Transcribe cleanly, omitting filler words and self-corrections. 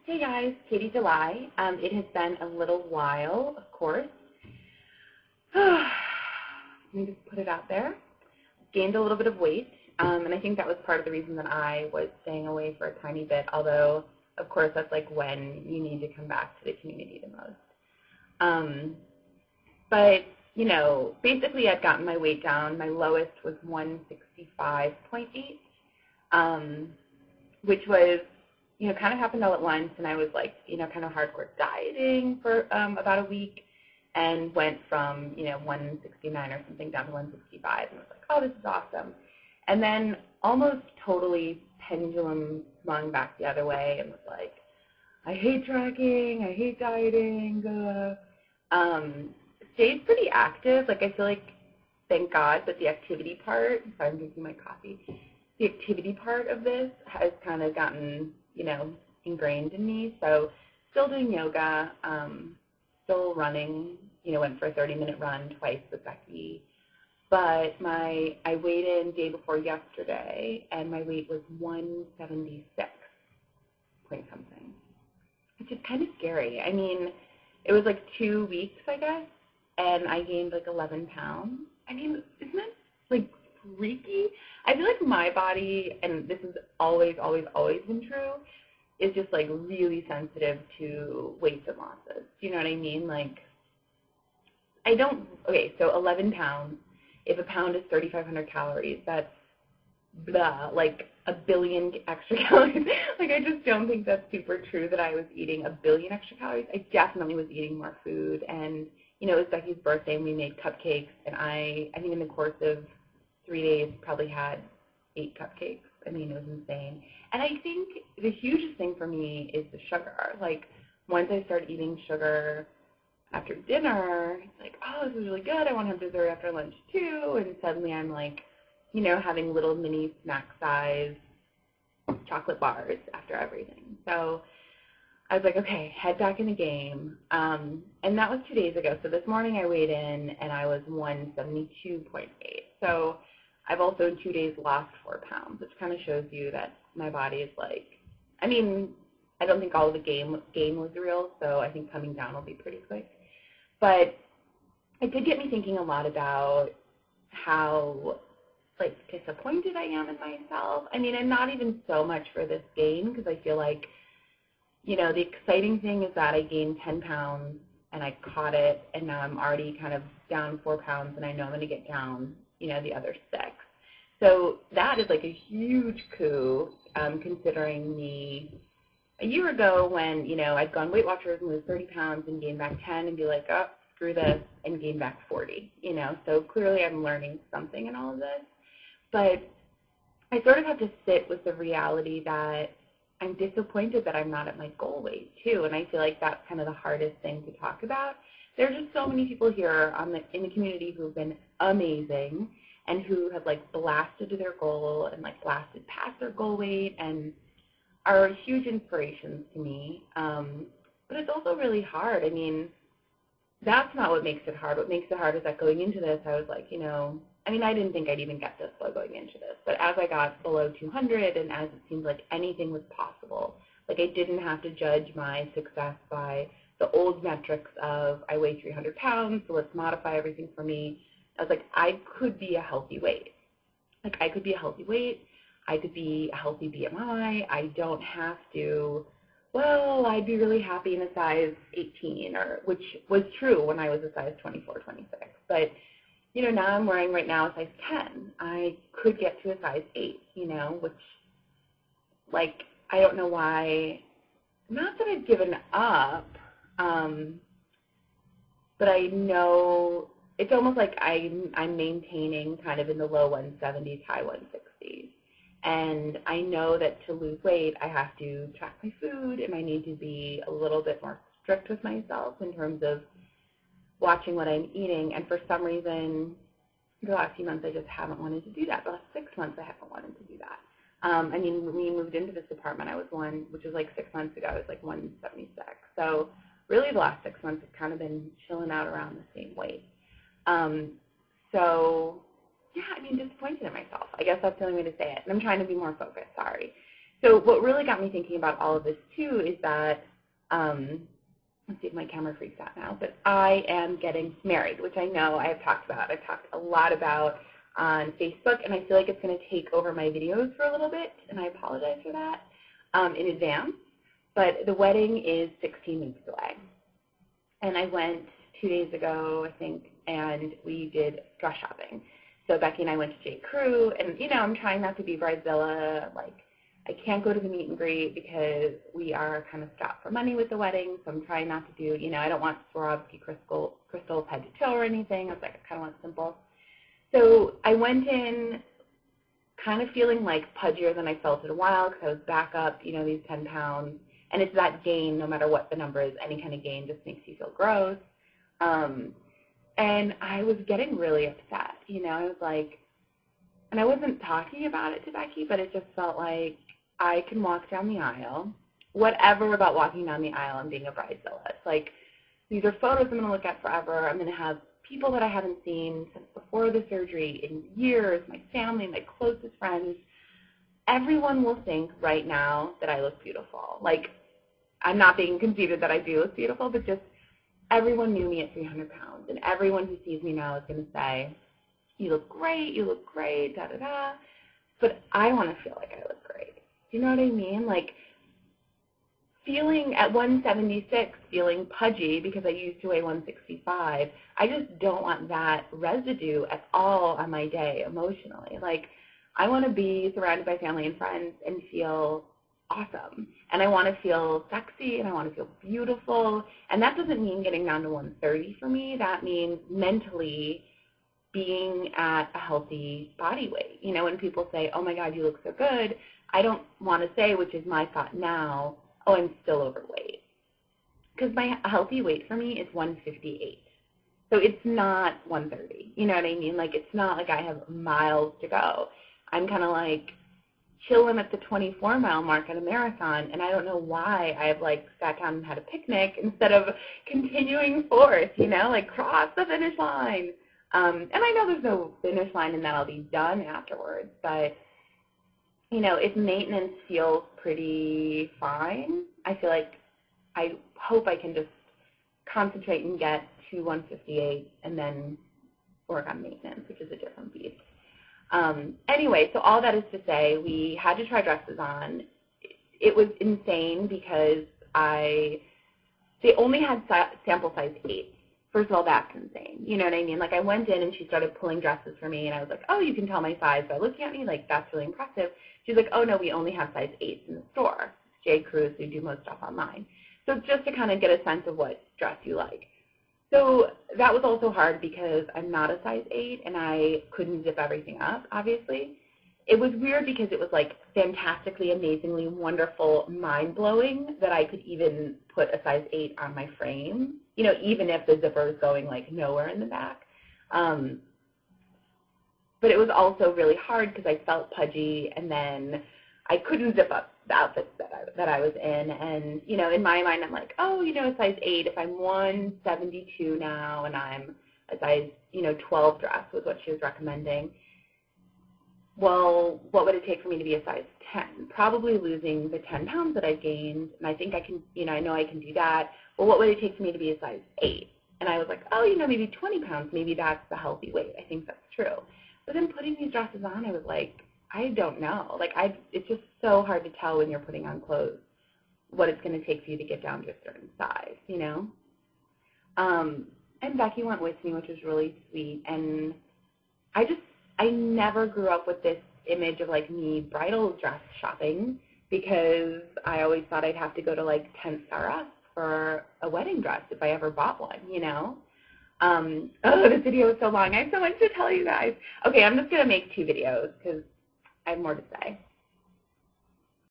Hey guys, katiejuly. It has been a little while, of course. Let me just put it out there. Gained a little bit of weight, and I think that was part of the reason that I was staying away for a tiny bit, although, of course, that's like when you need to come back to the community the most. But, you know, basically I've gotten my weight down. My lowest was 165.8, which was, you know, kind of happened all at once, and I was like, you know, kind of hardcore dieting for about a week and went from, you know, 169 or something down to 165 and was like, oh, this is awesome. And then almost totally pendulum swung back the other way and was like, I hate tracking, I hate dieting. Stayed pretty active. Like, I feel like, thank God, that the activity part, sorry, I'm drinking my coffee, the activity part of this has kind of gotten, you know, ingrained in me. So still doing yoga, still running, you know, went for a 30-minute run twice with Becky. But I weighed in day before yesterday, and my weight was 176 point something, which is kind of scary. I mean, it was like 2 weeks, I guess, and I gained like 11 pounds. I mean, isn't that like freaky? I feel like my body, and this has always been true, is just like really sensitive to weights and losses. Do you know what I mean? Like, okay, so 11 pounds, if a pound is 3,500 calories, that's blah, like a billion extra calories. Like, I just don't think that's super true that I was eating a billion extra calories. I definitely was eating more food, and, you know, it was Becky's birthday, and we made cupcakes, and I think in the course of 3 days probably had 8 cupcakes. I mean, it was insane. And I think the hugest thing for me is the sugar. Like, once I started eating sugar after dinner, it's like, oh, this is really good. I want to have dessert after lunch too. And suddenly I'm like, you know, having little mini snack size chocolate bars after everything. So I was like, okay, head back in the game. And that was 2 days ago. So this morning I weighed in and I was 172.8. So I've also in 2 days lost 4 pounds, which kind of shows you that my body is like, I mean, I don't think all of the gain was real, so I think coming down will be pretty quick. But it did get me thinking a lot about how, like, disappointed I am in myself. I mean, and not even so much for this gain, because I feel like, you know, the exciting thing is that I gained 10 pounds and I caught it, and now I'm already kind of down 4 pounds, and I know I'm going to get down, you know, the other 6. So that is like a huge coup, considering me a year ago when, you know, I'd gone Weight Watchers and lose 30 pounds and gain back 10 and be like, oh, screw this, and gain back 40, you know. So clearly I'm learning something in all of this. But I sort of have to sit with the reality that I'm disappointed that I'm not at my goal weight too, and I feel like that's kind of the hardest thing to talk about. There are just so many people here in the community who have been amazing and who have like blasted to their goal and like blasted past their goal weight and are huge inspirations to me. But it's also really hard. I mean, that's not what makes it hard. What makes it hard is that going into this, I was like, you know, I mean, I didn't think I'd even get this low going into this. But as I got below 200 and as it seemed like anything was possible, like I didn't have to judge my success by the old metrics of I weigh 300 pounds, so let's modify everything for me. I was like, I could be a healthy weight. Like, I could be a healthy weight. I could be a healthy BMI. I don't have to, well, I'd be really happy in a size 18, or which was true when I was a size 24, 26. But, you know, now I'm wearing right now a size 10. I could get to a size 8, you know, which, like, I don't know why, not that I've given up, but I know it's almost like I'm maintaining kind of in the low 170s, high 160s. And I know that to lose weight, I have to track my food, and I need to be a little bit more strict with myself in terms of watching what I'm eating. And for some reason, the last few months, I just haven't wanted to do that. The last 6 months, I haven't wanted to do that. I mean, when we moved into this apartment, I was which was like 6 months ago, I was like 176. So really the last 6 months have kind of been chilling out around the same weight. So, yeah, I mean, disappointed in myself. I guess that's the only way to say it. And I'm trying to be more focused, sorry. So what really got me thinking about all of this too is that, let's see if my camera freaks out now, but I am getting married, which I know I have talked about. I've talked a lot about on Facebook, and I feel like it's going to take over my videos for a little bit, and I apologize for that in advance. But the wedding is 16 weeks away. And I went 2 days ago, I think, and we did dress shopping. So Becky and I went to J. Crew, and, you know, I'm trying not to be bridezilla. Like, I can't go to the meet and greet because we are kind of strapped for money with the wedding, so I'm trying not to do, you know, I don't want Swarovski crystals head to toe or anything. I was like, I kind of want simple. So I went in kind of feeling like pudgier than I felt in a while because I was back up, you know, these 10 pounds. And it's that gain, no matter what the number is, any kind of gain just makes you feel gross. And I was getting really upset, you know. I was like, and I wasn't talking about it to Becky, but it just felt like I can walk down the aisle. Whatever about walking down the aisle and being a bridezilla. It's like, these are photos I'm going to look at forever. I'm going to have people that I haven't seen since before the surgery in years, my family, my closest friends. Everyone will think right now that I look beautiful. Like, I'm not being conceited that I do look beautiful, but just everyone knew me at 300 pounds, and everyone who sees me now is going to say, you look great, da-da-da. But I want to feel like I look great. Do you know what I mean? Like, feeling at 176, feeling pudgy because I used to weigh 165, I just don't want that residue at all on my day emotionally. Like, I want to be surrounded by family and friends and feel awesome. And I want to feel sexy and I want to feel beautiful. And that doesn't mean getting down to 130 for me. That means mentally being at a healthy body weight. You know, when people say, oh my God, you look so good, I don't want to say, which is my thought now, oh, I'm still overweight. Because my healthy weight for me is 158. So it's not 130. You know what I mean? Like, it's not like I have miles to go. I'm kind of like chilling at the 24-mile mark at a marathon, and I don't know why I've, like, sat down and had a picnic instead of continuing forth, you know, like, cross the finish line. And I know there's no finish line and that I'll be done afterwards, but, you know, if maintenance feels pretty fine, I feel like I hope I can just concentrate and get to 158 and then work on maintenance, which is a different beast. Anyway, so all that is to say, we had to try dresses on. It was insane because they only had sample size 8. First of all, that's insane. You know what I mean? Like, I went in and she started pulling dresses for me, and I was like, oh, you can tell my size by looking at me? Like, that's really impressive. She's like, oh, no, we only have size 8s in the store. J. Crew, who do most stuff online. So just to kind of get a sense of what dress you like. So that was also hard because I'm not a size 8, and I couldn't zip everything up, obviously. It was weird because it was, like, fantastically, amazingly, wonderful, mind-blowing that I could even put a size 8 on my frame, you know, even if the zipper is going, like, nowhere in the back. But it was also really hard because I felt pudgy, and then I couldn't zip up the outfits that I was in. And, you know, in my mind, I'm like, oh, you know, a size 8, if I'm 172 now and I'm a size, you know, 12 dress was what she was recommending. Well, what would it take for me to be a size 10? Probably losing the 10 pounds that I've gained, and I think I can, you know, I know I can do that. Well, what would it take for me to be a size 8? And I was like, oh, you know, maybe 20 pounds, maybe that's the healthy weight. I think that's true. But then putting these dresses on, I was like, I don't know. Like, it's just so hard to tell when you're putting on clothes what it's going to take for you to get down to a certain size, you know? And Becky went with me, which was really sweet. And I never grew up with this image of, like, me bridal dress shopping because I always thought I'd have to go to, like, 10 Sarah for a wedding dress if I ever bought one, you know? Oh, this video is so long. I have so much to tell you guys. Okay, I'm just going to make 2 videos because I have more to say.